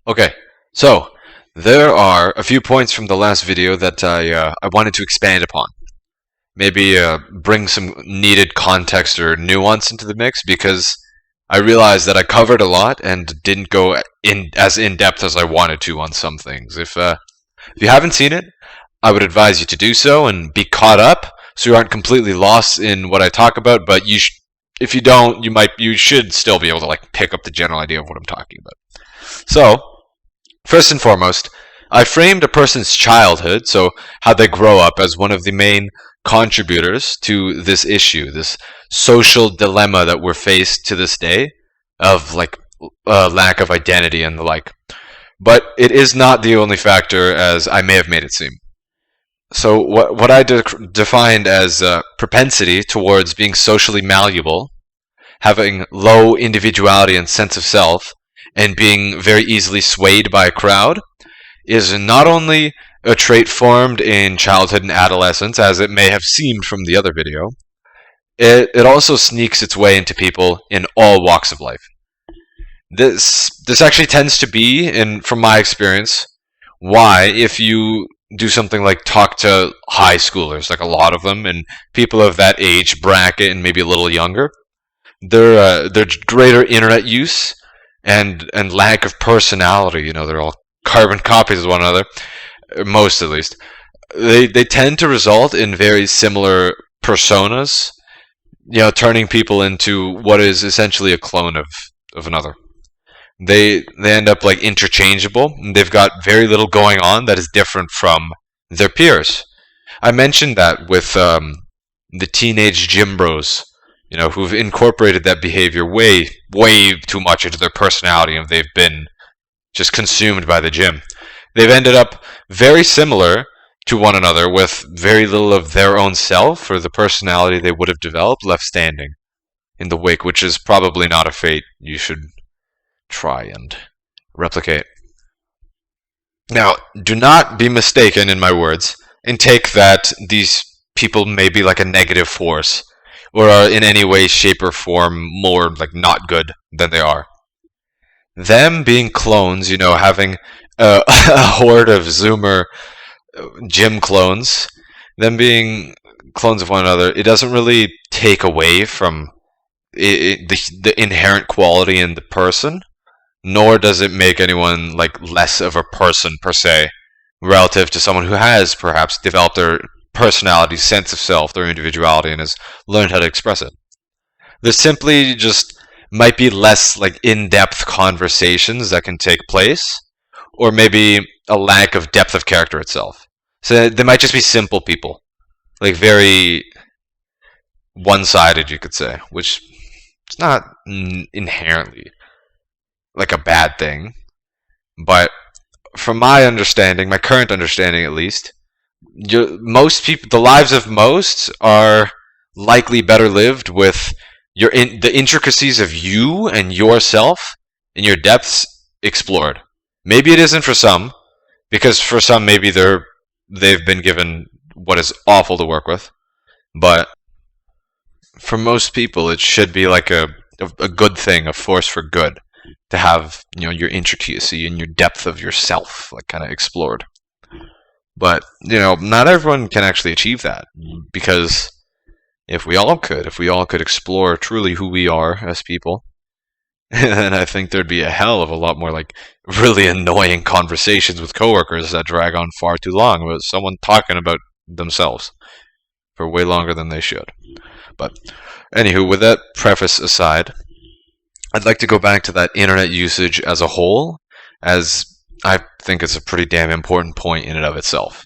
Okay, so there are a few points from the last video that I wanted to expand upon. Maybe bring some needed context or nuance into the mix because I realized that I covered a lot and didn't go in depth as I wanted to on some things. If you haven't seen it, I would advise you to do so and be caught up so you aren't completely lost in what I talk about. But if you don't, you should still be able to like pick up the general idea of what I'm talking about. So, first and foremost, I framed a person's childhood, so how they grow up, as one of the main contributors to this issue, this social dilemma that we're faced to this day of like lack of identity and the like. But it is not the only factor, as I may have made it seem. So what I defined as propensity towards being socially malleable, having low individuality and sense of self, and being very easily swayed by a crowd, is not only a trait formed in childhood and adolescence, as it may have seemed from the other video, it also sneaks its way into people in all walks of life. This actually tends to be, from my experience, why if you do something like talk to high schoolers, like a lot of them, and people of that age bracket and maybe a little younger, their greater internet use and lack of personality, they're all carbon copies of one another, most at least, they tend to result in very similar personas, turning people into what is essentially a clone of another. They end up like interchangeable, and they've got very little going on that is different from their peers. I mentioned that with the teenage gym bros, who've incorporated that behavior way too much into their personality, and they've been just consumed by the gym. They've ended up very similar to one another with very little of their own self or the personality they would have developed left standing in the wake, which is probably not a fate you should try and replicate. Now, do not be mistaken in my words and take that these people may be like a negative force or are in any way, shape, or form more like not good than they are. Them being clones, having a horde of Zoomer gym clones, them being clones of one another, it doesn't really take away from the inherent quality in the person, nor does it make anyone like less of a person per se, relative to someone who has perhaps developed their personality, sense of self, their individuality, and has learned how to express it. There simply just might be less like in-depth conversations that can take place, or maybe a lack of depth of character itself. So they might just be simple people, like very one-sided, you could say, which is not inherently like a bad thing. But from my understanding, my current understanding at least, most people, the lives of most are likely better lived with the intricacies of you and yourself and your depths explored. Maybe it isn't for some, because for some maybe they've been given what is awful to work with, but for most people it should be like a good thing, a force for good, to have your intricacy and your depth of yourself like kind of explored. But not everyone can actually achieve that, because if we all could explore truly who we are as people, then I think there'd be a hell of a lot more like really annoying conversations with coworkers that drag on far too long about someone talking about themselves for way longer than they should. But anywho, with that preface aside, I'd like to go back to that internet usage as a whole, as I think it's a pretty damn important point in and of itself.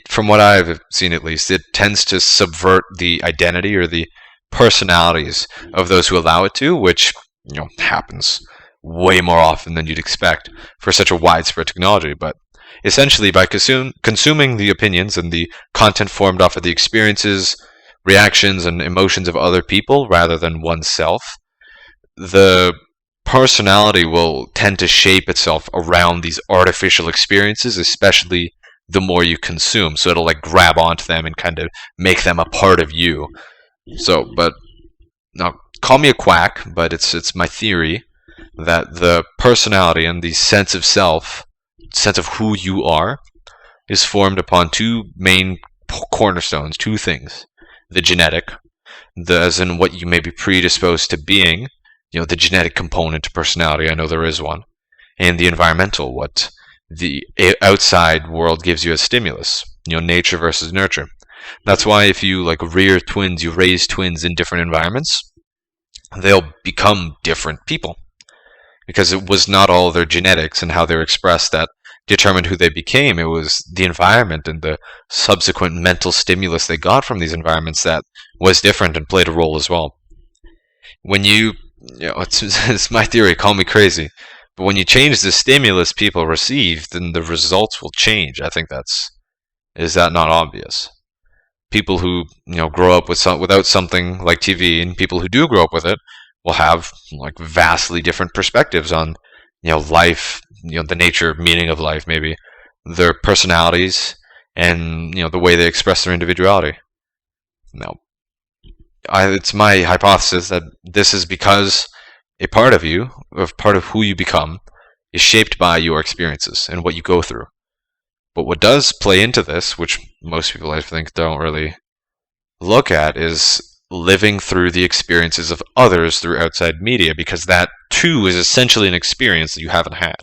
From what I've seen at least, it tends to subvert the identity or the personalities of those who allow it to, which happens way more often than you'd expect for such a widespread technology. But essentially, by consuming the opinions and the content formed off of the experiences, reactions, and emotions of other people rather than oneself, the personality will tend to shape itself around these artificial experiences, especially the more you consume. So it'll like grab onto them and kind of make them a part of you. So, but now call me a quack, but it's my theory that the personality and the sense of self, sense of who you are, is formed upon two main cornerstones, two things: the genetic, as in what you may be predisposed to being, the genetic component to personality. I know there is one. And the environmental, what the outside world gives you as stimulus. Nature versus nurture. That's why if you rear twins, you raise twins in different environments, they'll become different people, because it was not all their genetics and how they were expressed that determined who they became. It was the environment and the subsequent mental stimulus they got from these environments that was different and played a role as well. When it's my theory, call me crazy, but when you change the stimulus people receive, then the results will change. I think is that not obvious? People who grow up without something like TV, and people who do grow up with it, will have vastly different perspectives on life, the nature, meaning of life, maybe their personalities, and the way they express their individuality. Now, it's my hypothesis that this is because a part of you, part of who you become, is shaped by your experiences and what you go through. But what does play into this, which most people I think don't really look at, is living through the experiences of others through outside media, because that too is essentially an experience that you haven't had.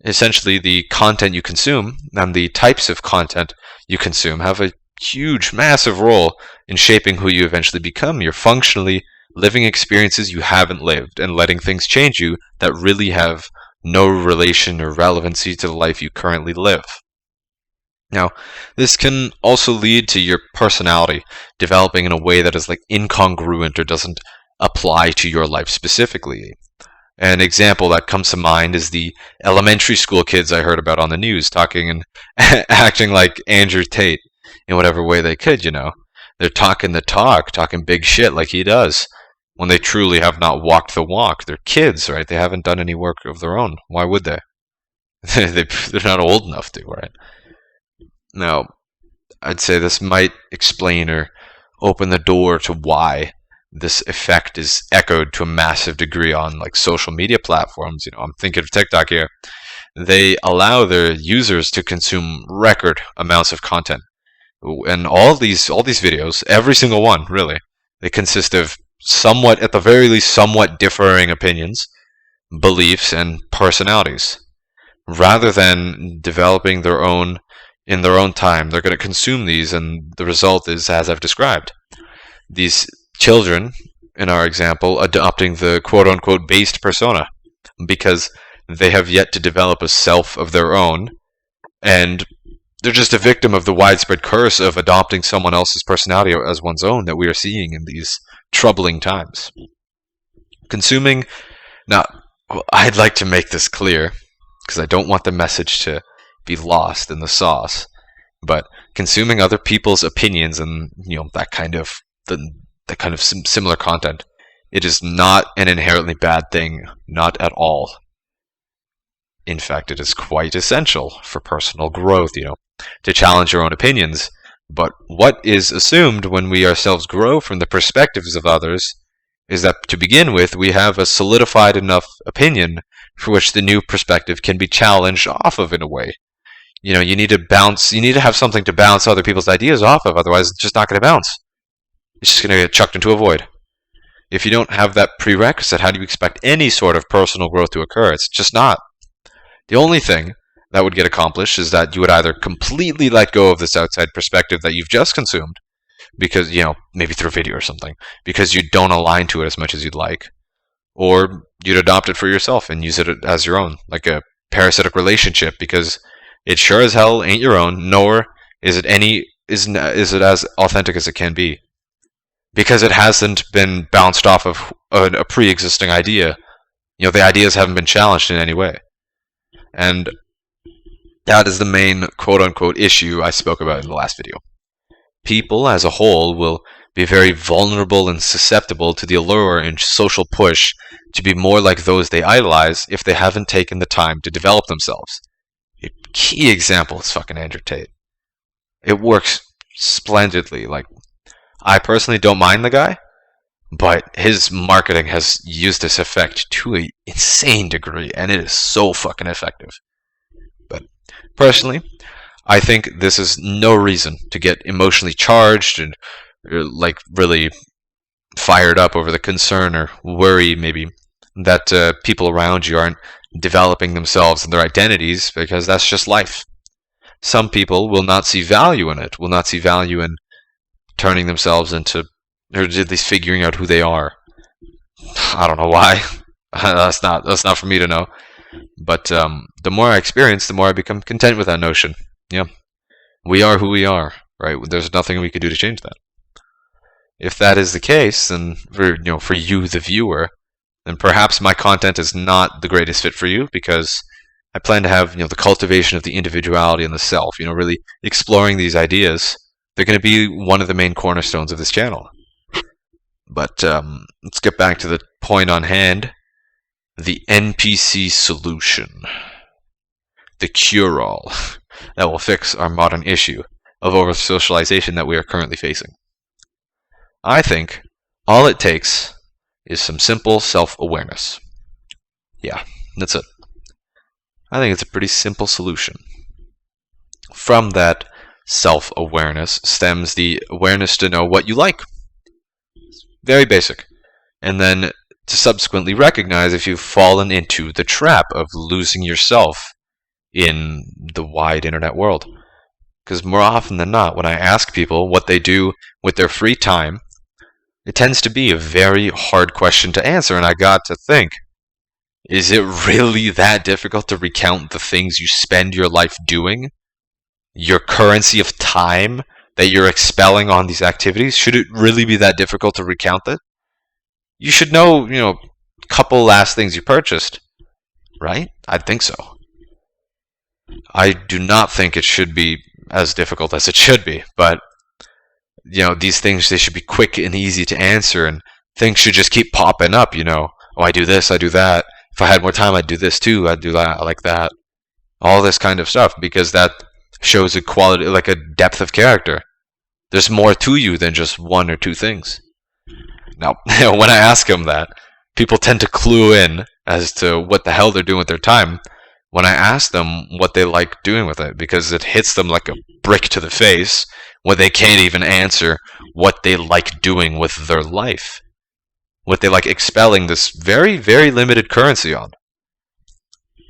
Essentially, the content you consume and the types of content you consume have a huge, massive role in shaping who you eventually become. You're functionally living experiences you haven't lived and letting things change you that really have no relation or relevancy to the life you currently live. Now, this can also lead to your personality developing in a way that is incongruent or doesn't apply to your life specifically. An example that comes to mind is the elementary school kids I heard about on the news talking and acting like Andrew Tate in whatever way they could, They're talking the talk, talking big shit like he does, when they truly have not walked the walk. They're kids, right? They haven't done any work of their own. Why would they? They're not old enough to, right? Now, I'd say this might explain or open the door to why this effect is echoed to a massive degree on social media platforms. I'm thinking of TikTok here. They allow their users to consume record amounts of content. And all these videos, every single one, really, they consist of at the very least, somewhat differing opinions, beliefs, and personalities. Rather than developing their own in their own time, they're going to consume these, and the result is as I've described. These children, in our example, adopting the quote-unquote based persona, because they have yet to develop a self of their own, and they're just a victim of the widespread curse of adopting someone else's personality as one's own that we are seeing in these troubling times. Consuming... Now, I'd like to make this clear, because I don't want the message to be lost in the sauce, but consuming other people's opinions and that kind of similar content, it is not an inherently bad thing, not at all. In fact, it is quite essential for personal growth, to challenge your own opinions. But what is assumed when we ourselves grow from the perspectives of others is that, to begin with, we have a solidified enough opinion for which the new perspective can be challenged off of in a way. You need to have something to bounce other people's ideas off of, otherwise it's just not going to bounce. It's just going to get chucked into a void. If you don't have that prerequisite, how do you expect any sort of personal growth to occur? It's just not. The only thing that would get accomplished is that you would either completely let go of this outside perspective that you've just consumed, because, maybe through video or something, because you don't align to it as much as you'd like, or you'd adopt it for yourself and use it as your own, like a parasitic relationship, because it sure as hell ain't your own, nor is it as authentic as it can be, because it hasn't been bounced off of a pre-existing idea. The ideas haven't been challenged in any way. And that is the main quote-unquote issue I spoke about in the last video. People as a whole will be very vulnerable and susceptible to the allure and social push to be more like those they idolize if they haven't taken the time to develop themselves. A key example is fucking Andrew Tate. It works splendidly. I personally don't mind the guy, but his marketing has used this effect to an insane degree, and it is so fucking effective. But personally, I think this is no reason to get emotionally charged and like really fired up over the concern or worry maybe that people around you aren't developing themselves and their identities, because that's just life. Some people will not see value in it, will not see value in turning themselves into, or at least figuring out who they are. I don't know why. that's not for me to know. But the more I experience, the more I become content with that notion. Yeah, we are who we are, right? There's nothing we could do to change that. If that is the case, then for you, the viewer, then perhaps my content is not the greatest fit for you, because I plan to have the cultivation of the individuality and the self. Really exploring these ideas. They're going to be one of the main cornerstones of this channel. But let's get back to the point on hand. The NPC solution. The cure-all that will fix our modern issue of over-socialization that we are currently facing. I think all it takes is some simple self-awareness. Yeah, that's it. I think it's a pretty simple solution. From that self-awareness stems the awareness to know what you like. Very basic. And then to subsequently recognize if you've fallen into the trap of losing yourself in the wide internet world. Because more often than not, when I ask people what they do with their free time, it tends to be a very hard question to answer, and I got to think, is it really that difficult to recount the things you spend your life doing? Your currency of time that you're expelling on these activities? Should it really be that difficult to recount that? You should know, a couple last things you purchased, right? I'd think so. I do not think it should be as difficult as it should be, but these things, they should be quick and easy to answer, and things should just keep popping up, oh, I do this, I do that. If I had more time, I'd do this too, I'd do that, I like that. All this kind of stuff, because that shows a quality, like a depth of character. There's more to you than just one or two things. Now, when I ask them that, people tend to clue in as to what the hell they're doing with their time when I ask them what they like doing with it, because it hits them like a brick to the face when they can't even answer what they like doing with their life, what they like expelling this very, very limited currency on.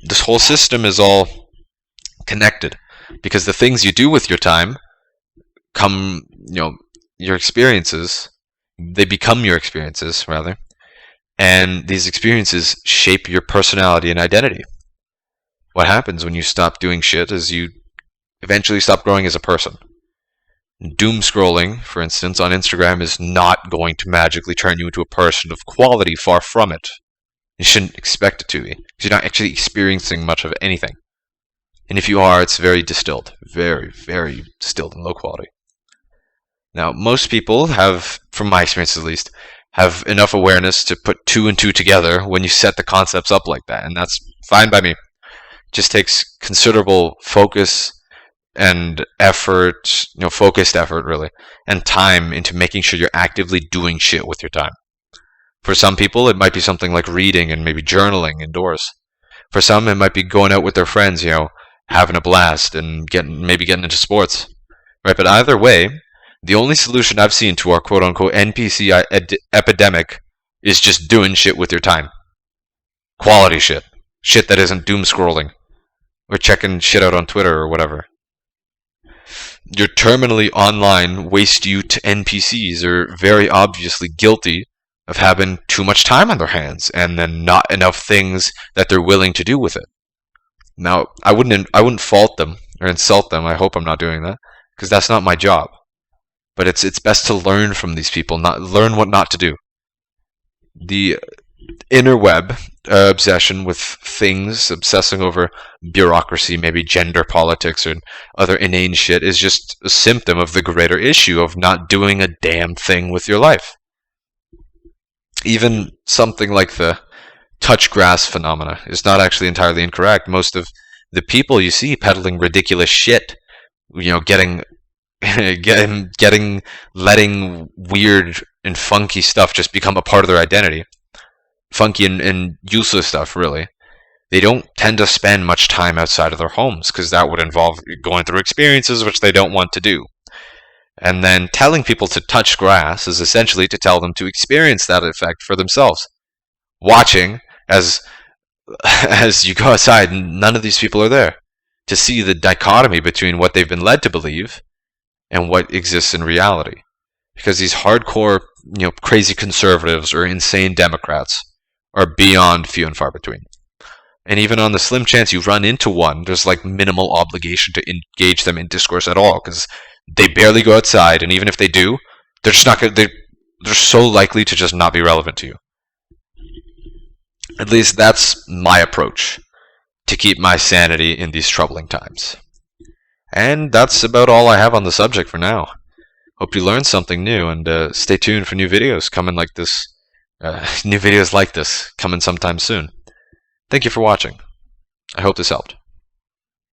This whole system is all connected, because the things you do with your time come, your experiences, they become your experiences, rather, and these experiences shape your personality and identity. What happens when you stop doing shit is you eventually stop growing as a person. Doom scrolling, for instance, on Instagram is not going to magically turn you into a person of quality, far from it. You shouldn't expect it to be, because you're not actually experiencing much of anything. And if you are, it's very distilled. Very, very distilled and low quality. Now, most people have, from my experience at least, have enough awareness to put two and two together when you set the concepts up like that, and that's fine by me. It just takes considerable focus and effort, focused effort really, and time into making sure you're actively doing shit with your time. For some people, it might be something like reading and maybe journaling indoors. For some, it might be going out with their friends, having a blast and getting into sports. Right? But either way, the only solution I've seen to our quote-unquote NPC epidemic is just doing shit with your time. Quality shit. Shit that isn't doom scrolling or checking shit out on Twitter or whatever. Your terminally online waste-ute NPCs are very obviously guilty of having too much time on their hands and then not enough things that they're willing to do with it. Now, I wouldn't fault them or insult them. I hope I'm not doing that, because that's not my job. But it's best to learn from these people, learn what not to do. The interweb obsession with things, obsessing over bureaucracy, maybe gender politics or other inane shit, is just a symptom of the greater issue of not doing a damn thing with your life. Even something like the touch grass phenomena is not actually entirely incorrect. Most of the people you see peddling ridiculous shit, getting letting weird and funky stuff just become a part of their identity. Funky and useless stuff, really. They don't tend to spend much time outside of their homes because that would involve going through experiences which they don't want to do. And then telling people to touch grass is essentially to tell them to experience that effect for themselves. Watching as you go outside, none of these people are there to see the dichotomy between what they've been led to believe and what exists in reality. Because these hardcore, crazy conservatives or insane Democrats are beyond few and far between. And even on the slim chance you run into one, there's like minimal obligation to engage them in discourse at all, because they barely go outside, and even if they do, they're just not gonna, they're so likely to just not be relevant to you. At least that's my approach to keep my sanity in these troubling times. And that's about all I have on the subject for now. Hope you learned something new, and stay tuned for new videos coming like this. New videos like this coming sometime soon. Thank you for watching. I hope this helped.